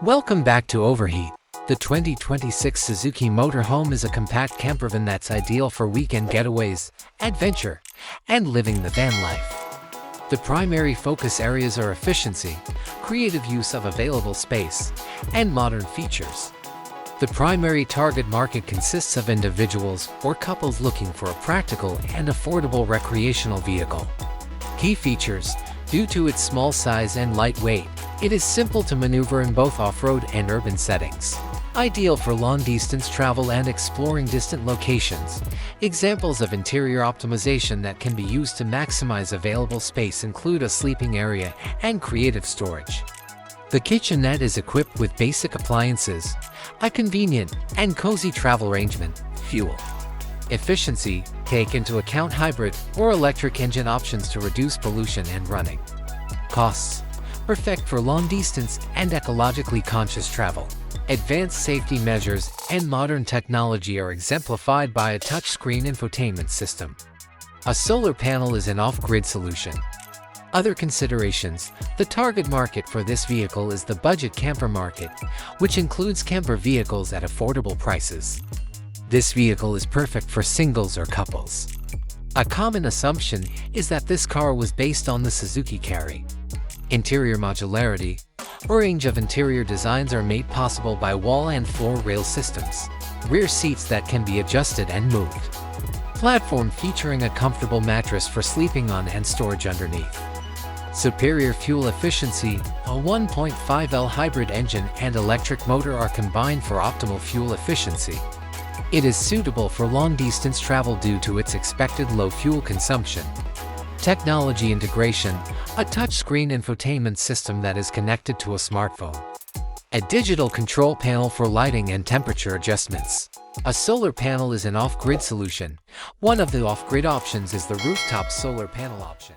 Welcome back to Overheat. The 2026 Suzuki Motorhome is a compact campervan that's ideal for weekend getaways, adventure, and living the van life. The primary focus areas are efficiency, creative use of available space, and modern features. The primary target market consists of individuals or couples looking for a practical and affordable recreational vehicle. Key features: due to its small size and light weight, it is simple to maneuver in both off-road and urban settings. Ideal for long-distance travel and exploring distant locations. Examples of interior optimization that can be used to maximize available space include a sleeping area and creative storage. The kitchenette is equipped with basic appliances, a convenient and cozy travel arrangement. Fuel efficiency: take into account hybrid or electric engine options to reduce pollution and running costs. Perfect for long-distance and ecologically conscious travel. Advanced safety measures and modern technology are exemplified by a touchscreen infotainment system. A solar panel is an off-grid solution. Other considerations: the target market for this vehicle is the budget camper market, which includes camper vehicles at affordable prices. This vehicle is perfect for singles or couples. A common assumption is that this car was based on the Suzuki Carry. Interior modularity: a range of interior designs are made possible by wall and floor rail systems. Rear seats that can be adjusted and moved. Platform featuring a comfortable mattress for sleeping on and storage underneath. Superior fuel efficiency: a 1.5L hybrid engine and electric motor are combined for optimal fuel efficiency. It is suitable for long-distance travel due to its expected low fuel consumption. Technology integration: a touchscreen infotainment system that is connected to a smartphone. A digital control panel for lighting and temperature adjustments. A solar panel is an off-grid solution. One of the off-grid options is the rooftop solar panel option.